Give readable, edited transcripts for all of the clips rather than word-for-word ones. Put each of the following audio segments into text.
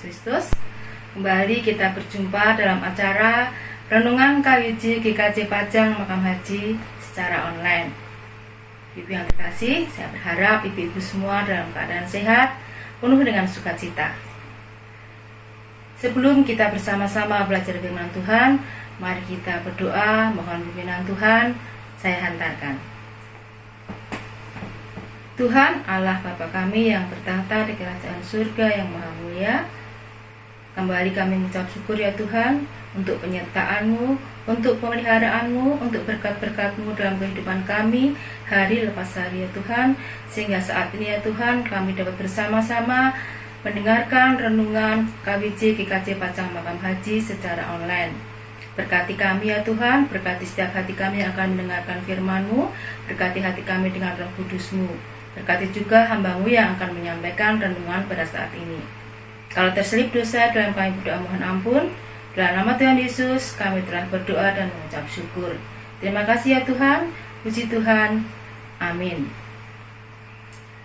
Kristus. Kembali kita berjumpa dalam acara Renungan KWJ GKJ Pajang Makam Haji secara online. Ibu yang terkasih, saya berharap ibu-ibu semua dalam keadaan sehat, penuh dengan sukacita. Sebelum kita bersama-sama belajar firman Tuhan, mari kita berdoa, mohon bimbingan Tuhan. Saya hantarkan. Tuhan Allah Bapa kami yang bertahta di kerajaan surga yang maha mulia, kembali kami mengucap syukur ya Tuhan untuk penyertaan-Mu, untuk pemeliharaanmu, untuk berkat-berkat-Mu dalam kehidupan kami hari lepas hari ya Tuhan, sehingga saat ini ya Tuhan kami dapat bersama-sama mendengarkan renungan KWJ GKJ Pajang Makam Haji secara online. Berkati kami ya Tuhan, berkati setiap hati kami yang akan mendengarkan firman-Mu, berkati hati kami dengan Roh Kudus-Mu, berkati juga hamba-Mu yang akan menyampaikan renungan pada saat ini. Kalau terselip dosa dalam kami berdoa mohon ampun, dalam nama Tuhan Yesus kami telah berdoa dan mengucap syukur. Terima kasih ya Tuhan, puji Tuhan, amin.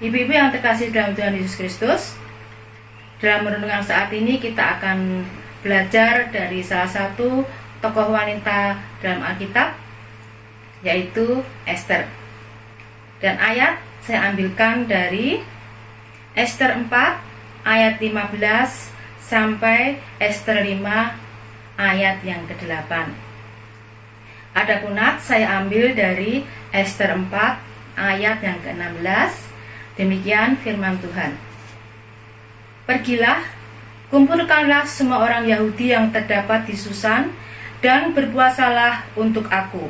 Ibu-ibu yang terkasih dalam Tuhan Yesus Kristus, dalam renungan saat ini kita akan belajar dari salah satu tokoh wanita dalam Alkitab, yaitu Ester. Dan ayat saya ambilkan dari Ester 4 ayat 15 sampai Ester 5 ayat yang ke-8. Adapun saya ambil dari Ester 4 ayat yang ke-16. Demikian firman Tuhan. Pergilah, kumpulkanlah semua orang Yahudi yang terdapat di Susan, dan berpuasalah untuk aku.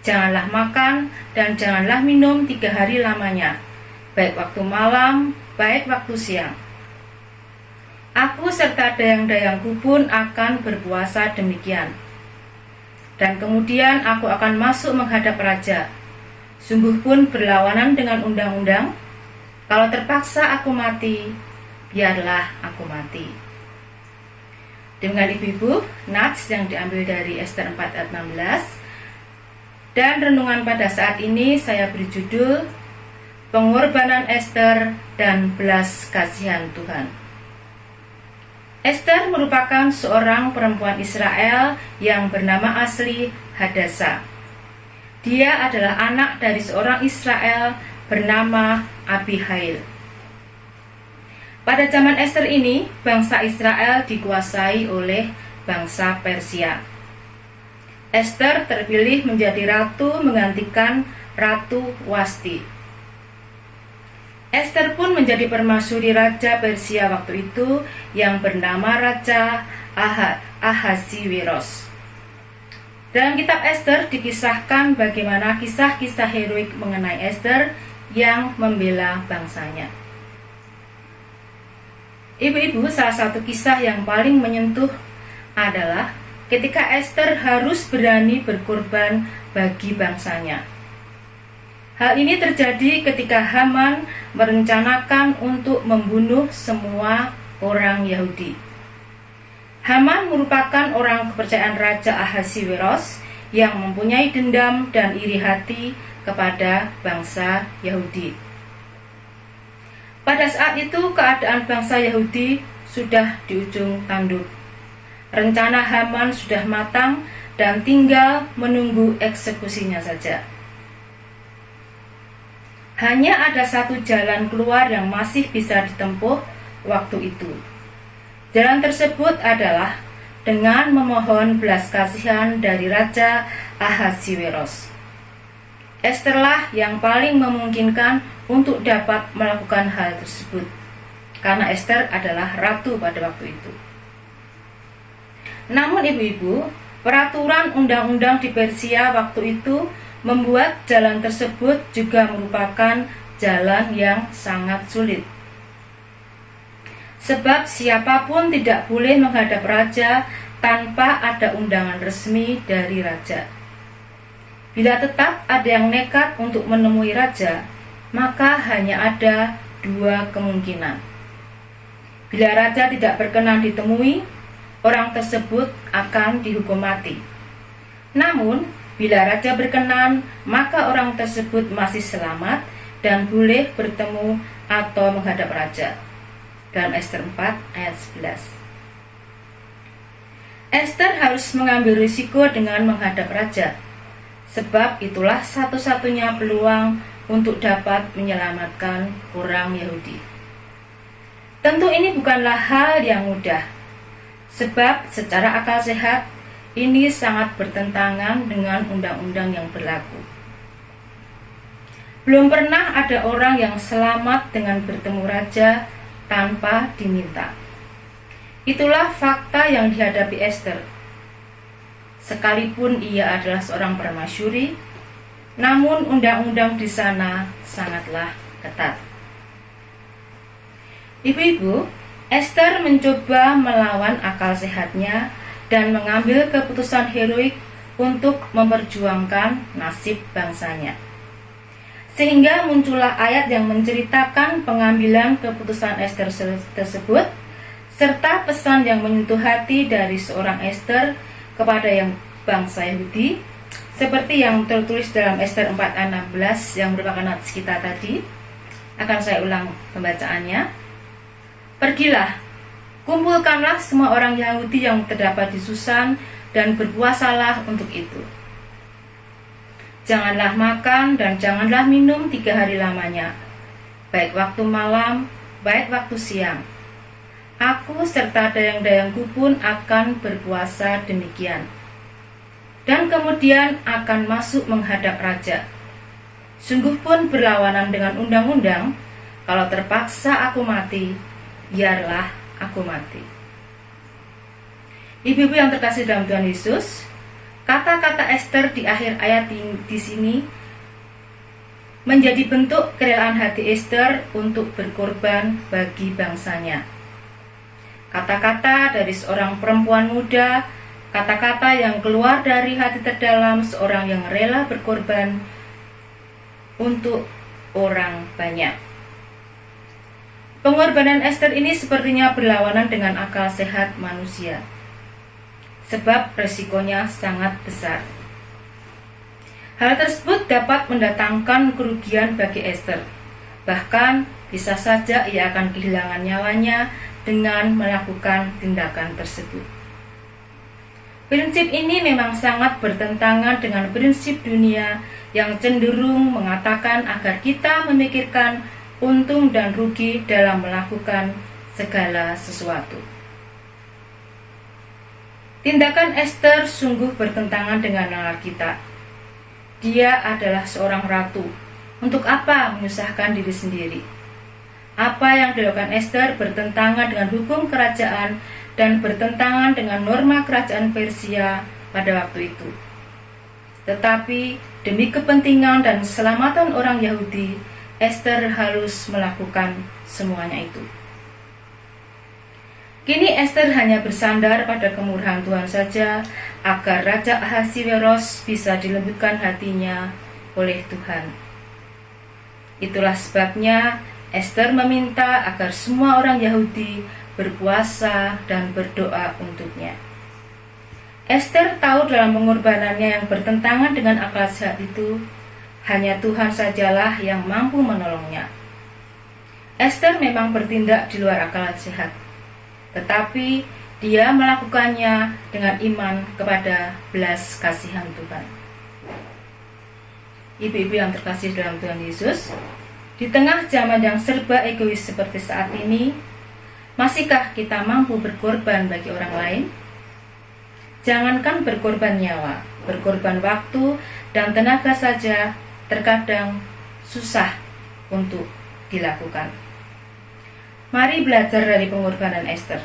Janganlah makan dan janganlah minum 3 hari lamanya, baik waktu malam, baik waktu siang. Aku serta dayang-dayangku pun akan berpuasa demikian. Dan kemudian aku akan masuk menghadap raja. Sungguh pun berlawanan dengan undang-undang. Kalau terpaksa aku mati, biarlah aku mati. Dengan ibu-ibu, nats yang diambil dari Ester 4 ayat 16. Dan renungan pada saat ini saya beri judul Pengorbanan Ester dan Belas Kasihan Tuhan. Ester merupakan seorang perempuan Israel yang bernama asli Hadasa. Dia adalah anak dari seorang Israel bernama Abihail. Pada zaman Ester ini, bangsa Israel dikuasai oleh bangsa Persia. Ester terpilih menjadi ratu menggantikan Ratu Wasti. Ester pun menjadi permaisuri Raja Persia waktu itu yang bernama Raja Ahasiweros. Dalam kitab Ester dikisahkan bagaimana kisah-kisah heroik mengenai Ester yang membela bangsanya. Ibu-ibu, salah satu kisah yang paling menyentuh adalah ketika Ester harus berani berkorban bagi bangsanya. Hal ini terjadi ketika Haman merencanakan untuk membunuh semua orang Yahudi. Haman merupakan orang kepercayaan Raja Ahasiweros yang mempunyai dendam dan iri hati kepada bangsa Yahudi. Pada saat itu keadaan bangsa Yahudi sudah di ujung tanduk. Rencana Haman sudah matang dan tinggal menunggu eksekusinya saja. Hanya ada satu jalan keluar yang masih bisa ditempuh waktu itu. Jalan tersebut adalah dengan memohon belas kasihan dari Raja Ahasiweros. Esterlah yang paling memungkinkan untuk dapat melakukan hal tersebut, karena Ester adalah ratu pada waktu itu. Namun ibu-ibu, peraturan undang-undang di Persia waktu itu membuat jalan tersebut juga merupakan jalan yang sangat sulit. Sebab siapapun tidak boleh menghadap raja tanpa ada undangan resmi dari raja. Bila tetap ada yang nekat untuk menemui raja, maka hanya ada 2 kemungkinan. Bila raja tidak berkenan ditemui, orang tersebut akan dihukum mati. Namun, bila raja berkenan, maka orang tersebut masih selamat dan boleh bertemu atau menghadap raja. dalam Ester 4 ayat 11. Ester harus mengambil risiko dengan menghadap raja, sebab itulah satu-satunya peluang untuk dapat menyelamatkan orang Yahudi. Tentu ini bukanlah hal yang mudah, sebab secara akal sehat ini sangat bertentangan dengan undang-undang yang berlaku. Belum pernah ada orang yang selamat dengan bertemu raja tanpa diminta. Itulah fakta yang dihadapi Ester. Sekalipun ia adalah seorang permasyuri, namun undang-undang di sana sangatlah ketat. Ibu-ibu, Ester mencoba melawan akal sehatnya dan mengambil keputusan heroik untuk memperjuangkan nasib bangsanya. Sehingga muncullah ayat yang menceritakan pengambilan keputusan Ester tersebut, serta pesan yang menyentuh hati dari seorang Ester kepada yang bangsa Yahudi, seperti yang tertulis dalam Ester 4 ayat 16 yang merupakan nats kita tadi. Akan saya ulang pembacaannya. Pergilah, kumpulkanlah semua orang Yahudi yang terdapat di Susan dan berpuasalah untuk itu. Janganlah makan dan janganlah minum 3 hari lamanya, baik waktu malam, baik waktu siang. Aku serta dayang-dayangku pun akan berpuasa demikian. Dan kemudian akan masuk menghadap raja. Sungguh pun berlawanan dengan undang-undang, kalau terpaksa aku mati, biarlah aku mati. Ibu-ibu yang terkasih dalam Tuhan Yesus, kata-kata Ester di akhir ayat di sini menjadi bentuk kerelaan hati Ester untuk berkorban bagi bangsanya. Kata-kata dari seorang perempuan muda, kata-kata yang keluar dari hati terdalam seorang yang rela berkorban untuk orang banyak. Pengorbanan Ester ini sepertinya berlawanan dengan akal sehat manusia, sebab resikonya sangat besar. Hal tersebut dapat mendatangkan kerugian bagi Ester. Bahkan bisa saja ia akan kehilangan nyawanya dengan melakukan tindakan tersebut. Prinsip ini memang sangat bertentangan dengan prinsip dunia yang cenderung mengatakan agar kita memikirkan untung dan rugi dalam melakukan segala sesuatu. Tindakan Ester sungguh bertentangan dengan nalar kita. Dia adalah seorang ratu. Untuk apa menyusahkan diri sendiri? Apa yang dilakukan Ester bertentangan dengan hukum kerajaan dan bertentangan dengan norma kerajaan Persia pada waktu itu. Tetapi demi kepentingan dan keselamatan orang Yahudi, Ester harus melakukan semuanya itu. Kini Ester hanya bersandar pada kemurahan Tuhan saja agar Raja Ahasiweros bisa dilembutkan hatinya oleh Tuhan. Itulah sebabnya Ester meminta agar semua orang Yahudi berpuasa dan berdoa untuknya. Ester tahu dalam pengorbanannya yang bertentangan dengan akal sehat itu, hanya Tuhan sajalah yang mampu menolongnya. Ester memang bertindak di luar akal sehat, tetapi dia melakukannya dengan iman kepada belas kasihan Tuhan. Ibu-ibu yang terkasih dalam Tuhan Yesus, di tengah zaman yang serba egois seperti saat ini, masihkah kita mampu berkorban bagi orang lain? Jangankan berkorban nyawa, berkorban waktu dan tenaga saja terkadang susah untuk dilakukan. Mari belajar dari pengorbanan Ester.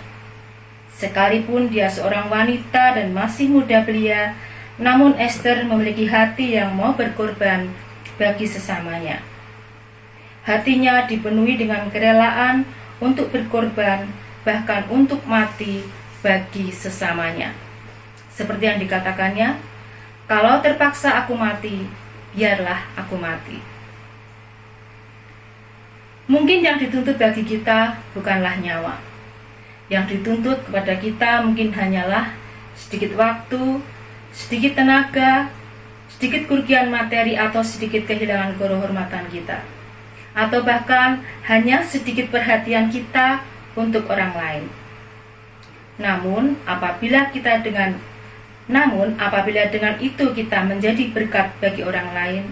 Sekalipun dia seorang wanita dan masih muda belia, namun Ester memiliki hati yang mau berkorban bagi sesamanya. Hatinya dipenuhi dengan kerelaan untuk berkorban, bahkan untuk mati bagi sesamanya. Seperti yang dikatakannya, kalau terpaksa aku mati, biarlah aku mati. Mungkin yang dituntut bagi kita bukanlah nyawa. Yang dituntut kepada kita mungkin hanyalah sedikit waktu, sedikit tenaga, sedikit kerugian materi atau sedikit kehilangan kehormatan kita. Atau bahkan hanya sedikit perhatian kita untuk orang lain. Namun apabila dengan itu kita menjadi berkat bagi orang lain,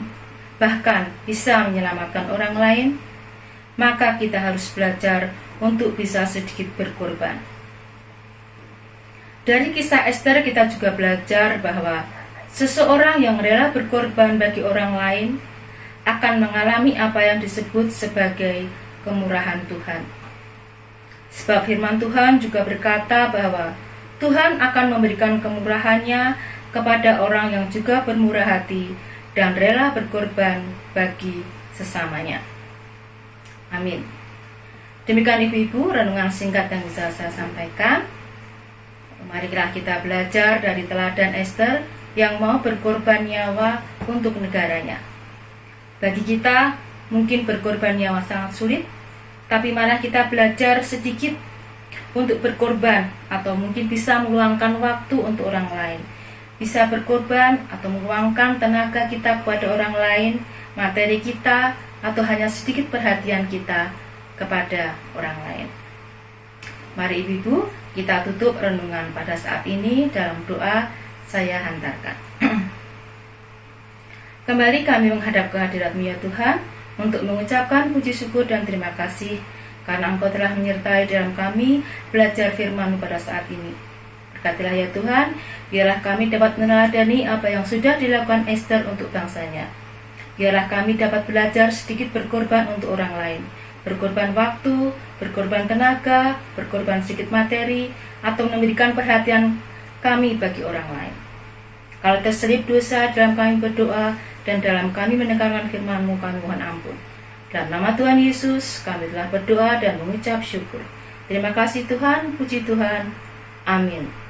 bahkan bisa menyelamatkan orang lain, maka kita harus belajar untuk bisa sedikit berkorban. Dari kisah Ester kita juga belajar bahwa seseorang yang rela berkorban bagi orang lain akan mengalami apa yang disebut sebagai kemurahan Tuhan. Sebab firman Tuhan juga berkata bahwa Tuhan akan memberikan kemurahannya kepada orang yang juga bermurah hati dan rela berkorban bagi sesamanya. Amin. Demikian ibu-ibu renungan singkat yang bisa saya sampaikan. Marilah kita belajar dari teladan Ester yang mau berkorban nyawa untuk negaranya. Bagi kita mungkin berkorban nyawa sangat sulit, tapi malah kita belajar sedikit untuk berkorban, atau mungkin bisa meluangkan waktu untuk orang lain. Bisa berkorban atau meluangkan tenaga kita kepada orang lain, materi kita, atau hanya sedikit perhatian kita kepada orang lain. Mari ibu-ibu, kita tutup renungan pada saat ini dalam doa saya hantarkan. Kembali kami menghadap kehadirat-Mu ya Tuhan, untuk mengucapkan puji syukur dan terima kasih karena Engkau telah menyertai dalam kami belajar firman-Mu pada saat ini. Berkatilah ya Tuhan, biarlah kami dapat meneladani apa yang sudah dilakukan Ester untuk bangsanya. Biarlah kami dapat belajar sedikit berkorban untuk orang lain, berkorban waktu, berkorban tenaga, berkorban sedikit materi, atau memberikan perhatian kami bagi orang lain. Kalau terselip dosa dalam kami berdoa dan dalam kami mendengarkan firman-Mu, kami mohon ampun. Dalam nama Tuhan Yesus, kami telah berdoa dan mengucap syukur. Terima kasih Tuhan, puji Tuhan. Amin.